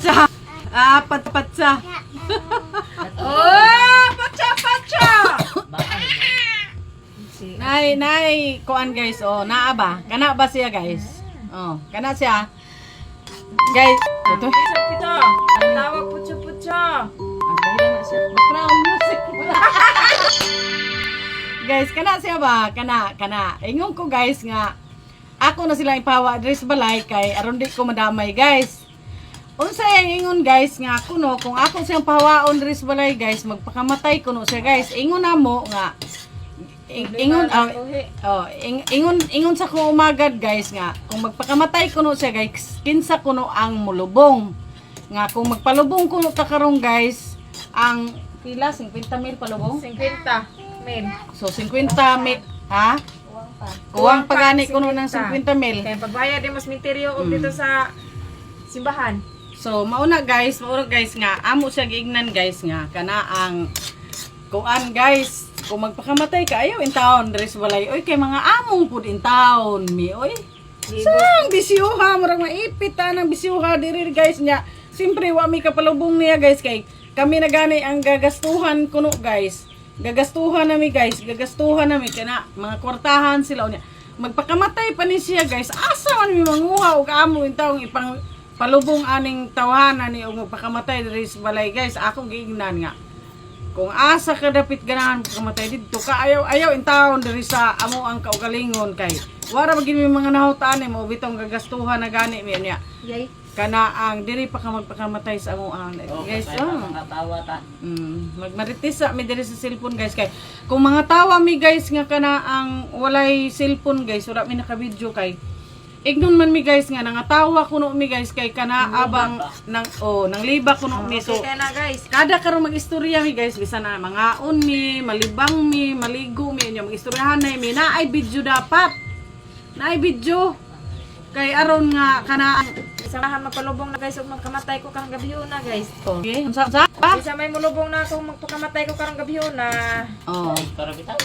patsa. Patsa. Oh, patsa. Nay, kuan guys, oh, naa ba? Kana ba siya guys? Oh, kana siya. Guys, ito. Pito. Tawag putsa. Background music. Guys, kana siya ba? Kana. Ingon ko guys nga, ako na sila ipawa diri sa balay kay aron di ko madamay guys. Unsa yang ingon guys nga kuno kung ako siyang pahawaon diri sa balay guys, magpakamatay kuno siya guys. Ingon namo nga ingon sa ko umagad guys nga kung magpakamatay kuno siya guys, kinsa kuno ang mulubong. Nga kung magpalubong kuno ta karon guys, ang pila 50,000 palubong? 50,000. So 50,000 ha? Kuwang pagani kuno ng 50,000. Kaya pagbayad din mas misteryo og dito sa simbahan. So mauna guys nga amo siya giignan guys nga kana ang kuan guys. Kung magpakamatay ka, ayaw in town, dress balay. Oy, kay mga among pud in town, mi, oy. Sang bisyuha, marang maipit ng bisyuha, diri guys niya. Siyempre, wa mi kapalubong niya guys, kay kami na gani ang gagastuhan kuno guys. Gagastuhan nami guys, kana mga kwartahan sila niya. Magpakamatay pa ni siya guys, asa man mi manguha og amo in town ipang palubong aning tawanan ni og magpakamatay diri sa balay guys. Ako giingnan nga. Kung asa ka dapit ganahan kamatay dito ka ayaw in town diri sa amo ang kaugalingon kay wara magin mi mga nahutaan mo bitong gagastuhan na gani mi niya. Yay. Kana ang diri pa ka magpakamatay sa amo ang guys. Tawa ta. Magmaritis sa mi diri sa cellphone guys kay kung mga tawa mi guys nga kana ang walay cellphone guys wala mi naka-video kay ignon man mi guys nga nangatawa kuno mi guys kay kana abang nang liba kuno mi so Okay na guys. kada karon magistorya mi guys bisan na mangaon mi, malibang mi, maligo mi inyo magistoryahan na mi naay video dapat. Naay video. Kay aron nga kana Samahan magpalubong na guys ug magkamatay ko karong gabi na guys. okay, unsa? Isa may mulubong na ako magpakamatay ko karong gabi na. Para bitaw.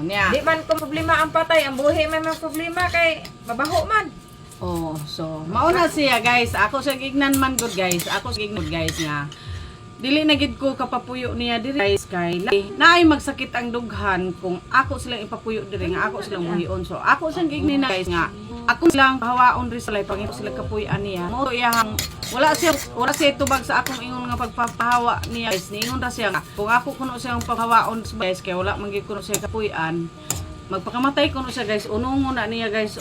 Niya. Di man ko problema ang patay, ang buhi may mga problema kay mabaho man. So mauna siya guys. Ako sa gignan man good guys. Nga dili na gid ko kapapuyo niya diri guys kay naay magsakit ang dughan kung ako silang ipapuyo diri nga ako silang buhion. So ako sang gigni na guys nga ako silang hawaon diri sa lay pag sila kapuy-an niya. Mo iyang wala siya tubag sa akong ingon nga pagpapahawa niya guys. Niingon ra siya nga kung ako kuno siyang paghawaon guys kay wala man gid kuno siya kapuy-an. Magpakamatay kuno siya guys. Unungon na niya guys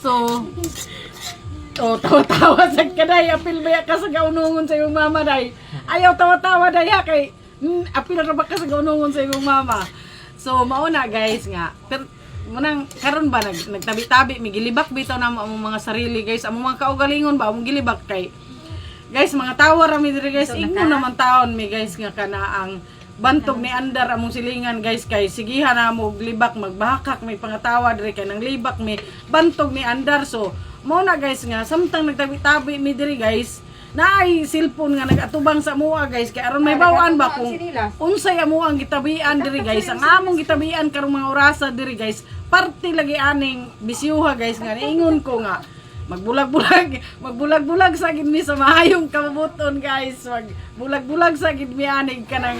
So, tawa-tawa sa kaday, apil ba ka sa gaunungon sa iyong mama day. Ayaw tawa-tawa day kay apil ra ba ka sa gaunungon sa iyong mama. So, mauna guys nga. Pero munang karon ba nagtabi-tabi migilibak bitaw na among mga sarili guys. Among mga kaugalingon ba among gilibak kay guys mga tawa ra mi diri guys. Ingon naman taon mi guys nga kana ang bantog ni andar among silingan guys kay sigihan na mo libak magbahakak may pangatawa diri kay nang libak mi bantog ni andar. So mao na guys nga samtang nagtabi-tabi mi diri guys naay cellphone nga nagatubang sa mua guys kay aron may bawaan ba kung unsay amo ang gitabian diri guys. Ang among gitabian karong mga orasa diri guys parte lagi aning bisyuha guys nga niingon ko nga magbulag-bulag sa gid mi sa mahayong kabubuton guys. Magbulag-bulag sa gid mi aning kanang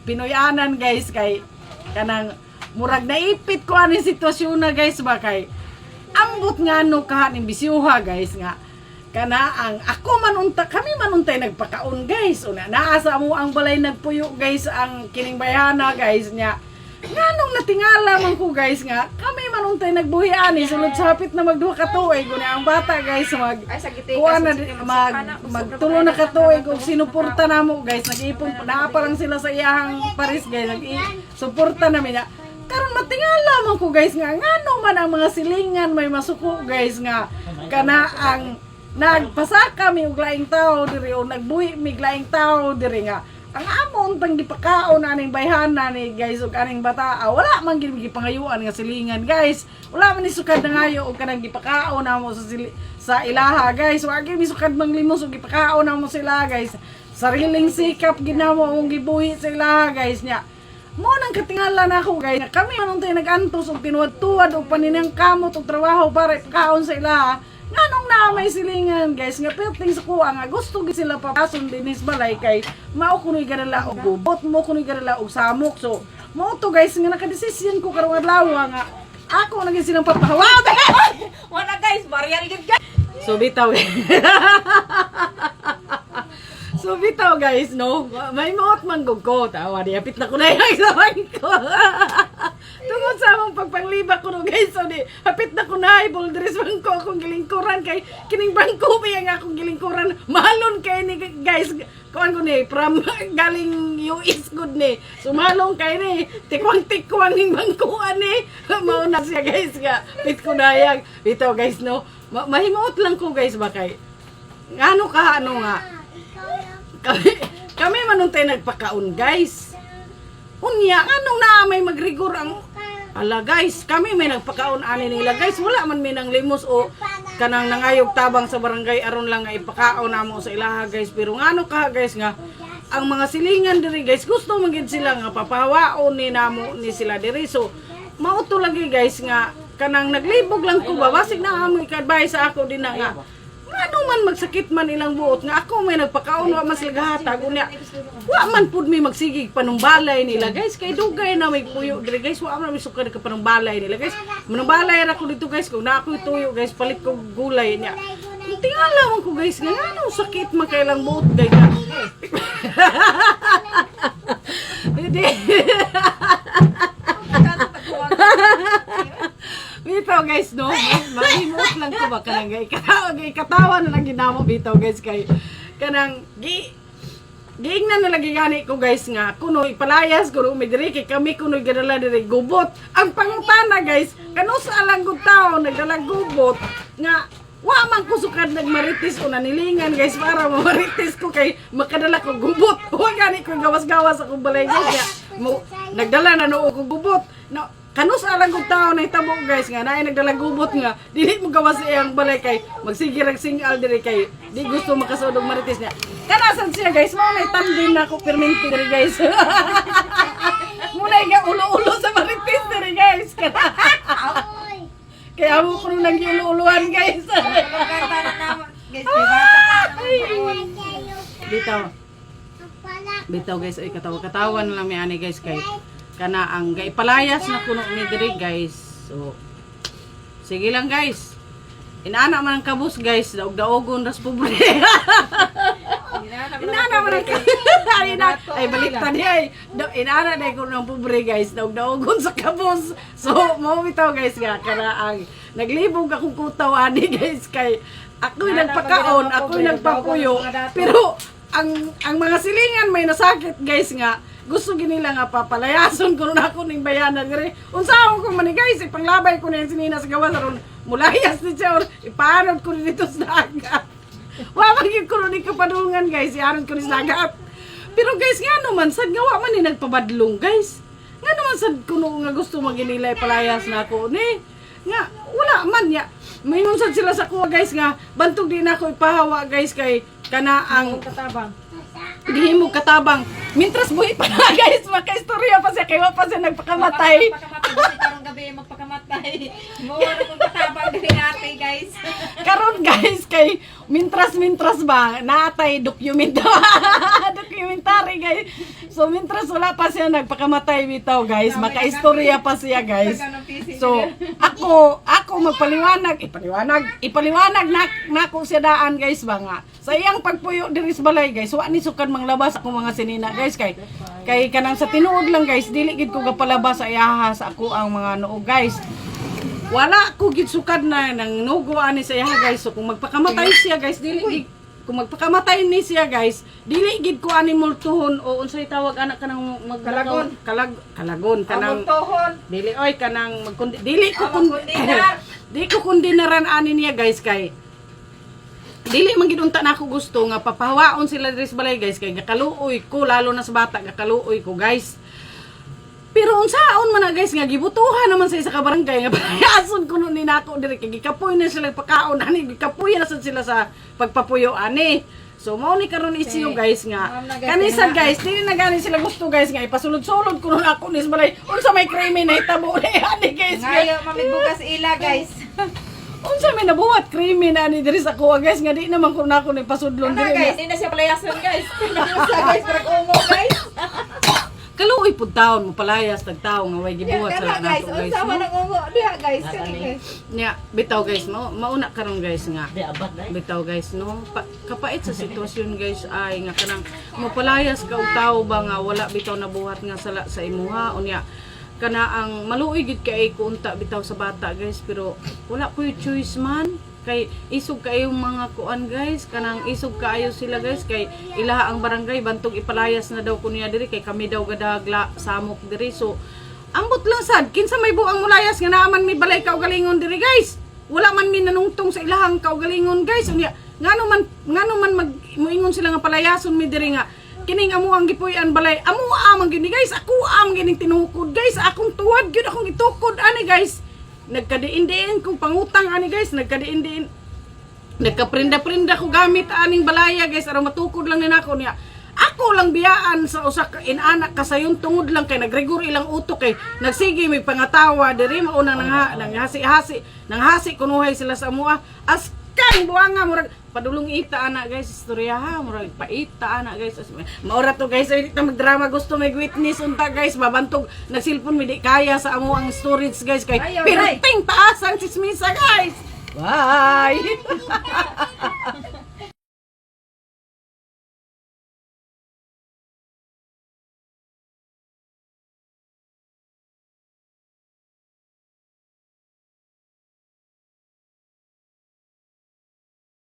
Pinoyanan guys kay kanang murag naipit ko ani sitwasyon na guys ba kay ambot nga no kahaning bisyuha guys nga kana ang ako manunta kami manuntay nagpakaon guys una naasa mo ang balay nagpuyo guys ang kining bayana guys nya nganong natingala man ko guys nga kami manuntay nagbuhi ani sulod sa hapit na magduha ka tuig guna ang bata guys kuha na magtulo na ka tuig og sinuporta namo guys nag-ipon naa pa lang sila sa iyahang Paris guys nag-suporta namin niya karon matingala man ko guys nga ngano man ang mga silingan may masuko guys nga kana ang nagpasaka mi og laing tao diri o nagbuhi mi laing tao diri nga ang amon tang gipakaon aning bayhana ni guys ug aning bata wala man gid gipangayuan nga silingan guys wala man ni sukad na ngayo og kanang gipakaon namo sa ilaha guys wa gyud misukad manglimos og gipakaon namo sila guys sariling sikap ginamo og gibuhi sa ilaha guys nya Mo nang katingalan ako guys. Nga kami manong tayo nag-antos og tinuwad-tuwad og paninang kamot og trabaho para kaon sa ila. Nganong na may silingan guys nga perting sa kuha nga gusto gid sila papason dinis balay kay mao kunoy ganala og gubot mo kunoy ganala og samok. So mo to guys nga nakadesisyon ko karong adlaw nga ako naging silang papahawa. Wala guys, barrier gid guys. So bitaw. So bitaw guys, no? May maot man gug ko. Tawa di apit na ko na yung sa ko. Tungod sa among pagpangliba ko no guys, so di apit na ko na ibol dress man ko akong gilingkuran kay kining bangko biya nga akong gilingkuran. Mahalon kay ni guys. Kuan ko ni from galing US good ni. So mahalon kay ni tikwang-tikwang ning bangkuan ni. Mao na siya guys nga. Pit ko dayag. Bitaw guys, no? Mahimuot lang ko guys ba kay ngano ka ano nga kami manong tayo nagpakaon guys. Unya anong na may magrigor ang ala guys, kami may nagpakaon ani nila guys. Wala man may nang limos o kanang nangayog tabang sa barangay aron lang nga ipakaon namo sa ilaha guys. Pero ngano ka guys nga ang mga silingan diri guys gusto man gid sila nga papawaon ni namo ni sila diri. So mao to lagi guys nga kanang naglibog lang ko ba basig na amoy kadbay sa ako din na nga ano man magsakit man ilang buot nga ako may nagpakaon wa mas lagahatag unya wa man pud mi magsigig panumbalay nila guys kay dugay na may puyo dire guys wa man mi sukad ka panumbalay nila guys manumbalay ra ko dito guys kung na ako tuyo guys palit ko gulay niya tingala man ko guys nga ano sakit man kay ilang buot guys hindi bitaw guys, no? Mahimot lang ko ba kanang katawa na lang ginamo bitaw guys kay kanang giingnan na lagi gani ko guys nga kuno ipalayas kuno umidiri kay kami kuno gadala diri gubot. Ang pangutana guys, kano sa alang gud tawo nagdala gubot nga wa man ko sukad nagmaritis o nanilingan guys para mamaritis ko kay makadala ko gubot. Wa gani ko gawas-gawas ako balay guys. Nagdala na noo ko gubot. No, kanus alang kong tao na itabo guys nga naay nagdalang gubot nga dili mo gawas iyang balay kay magsigirag singal diri kay di gusto makasud og marites niya kanasan siya guys mao nay tandem na ako perminti diri guys muna nga ulo-ulo sa marites diri guys kaya amo ko nang giulo-uluan guys bitaw guys ay katawa-katawa na lang may ani guys kay kana ang gaipalayas na kuno ni diri guys. So sige lang guys. Inaana man ang kabus guys, daog-daogon ras pobre. Inaana man ang ay baliktad ay. Inaana dai ko ng pobre guys, daog-daogon sa kabus. So mao bitaw guys nga kana ang naglibog akong kutaw ani guys kay ako nagpakaon, ako nagpapuyo. Pero ang mga silingan may nasakit guys nga gusto ginila nga papalayason ko na ako ning bayanan diri. Unsaon ko man guys, ipanglabay ko na yung sinina sa gawas aron mulayas ni siya or ipaanod ko dito sa dagat. Wa man gyud ko ni kapadulngan guys, ianod ko ni sa dagat. Pero guys, nga naman sad nga wa man ni nagpabadlong guys. Nga naman sad kuno nga gusto maginila ipalayas na ako ni. Nga wala man ya. May sad sila sa kuha guys nga bantog din ako ipahawa guys kay kana ang Katabang. Di mo katabang. Mintras buhi pa na guys, makaistorya pa siya kay wa pa siya nagpakamatay. Magpakamatay karong gabi magpakamatay. Mo ra kung katabang diri ate guys. Karon guys kay mintras ba naatay documentary guys. So mintras wala pa siya nagpakamatay bitaw guys, makaistorya pa siya guys. So ako ipaliwanag na ko siya daan guys ba nga. Sa iyang pagpuyo diri sa balay guys, wa ni sukad manglabas ako mga sinina guys kay kanang sa tinuod lang guys, dili gid ko gapalabas sa iyaha sa ako ang mga noo guys. Wala ko gid sukad na nang nugo ani sa iyaha guys. So kung magpakamatay siya guys, kung magpakamatay ni siya guys, dili gid ko ani multuhon o unsay tawag anak kanang Kalagon. Kalagon kanang Tohon. dili oy kanang dili ko kundinaran ani niya guys kay dili man gid unta na ako gusto nga papahawaon sila diri sa balay guys kay gakaluoy ko lalo na sa bata gakaluoy ko guys. Pero unsaon man na guys nga gibutuhan naman sa isa ka barangay nga palayason kuno ni nako diri kay gikapoy na sila pagkaon ani gikapoy na sad sila sa pagpapuyo ani. So mao ni karon isyu guys nga. Ma'am na, guys, Kanisan kaya guys, dili na gani sila gusto guys nga ipasulod-sulod kuno ako nis balay. Unsa may krimi na hitabo na ani guys. Ngayo, mamigbugas ila guys. Unsa may nabuhat krimi na ni diri sa kuha guys nga di naman kuno ako ni pasudlon Ano diri. guys, hindi na siya palayason guys. Namusa guys, parang ungo guys. Kaluoy pud taon mo palayas tagtaw nga way gibuhat Kaya sa guys, nato guys. unsa man No? ang ungo. Diha guys, kani guys. Nya bitaw guys, mauna karon guys nga. Di abad na eh. Bitaw guys no kapait sa sitwasyon guys ay nga kanang mapalayas ka og tao ba nga wala bitaw nabuhat nga sala sa imuha unya kana ang maluoy gid kay kunta bitaw sa bata guys pero wala ko choice man kay isog kayo mga kuan guys kanang isog kaayo sila guys kay ilaha ang barangay bantog ipalayas na daw kunya diri kay kami daw gadagla samok diri so ambot lang sad kinsa may buang mulayas nga naaman mi balay kaugalingon diri guys wala man mi nanungtong sa ilahang kaugalingon guys unya ngano man moingon sila nga palayason mi diri nga kining amo ang gipuy-an balay amo amang gini guys ako am gining tinukod guys akong tuwad gyud akong itukod ani guys nagkadiin-diin kong pangutang ani guys nagkadiin-diin nagkaprinda-prinda ko gamit aning balaya guys aron matukod lang nina ako niya ako lang biyaan sa usa ka inanak kasayon tungod lang kay nagregor ilang utok kay nagsige may pangatawa diri mao nang hasi kunuhay sila sa amoa as kang buanga murag padulong ita ana guys istorya ha murag paita ana guys maura to guys ay ta magdrama gusto may witness unta guys babantog nagsilpon mi di kaya sa amo ang storage guys kay Ayaw, pero right. taas ang sismisa guys bye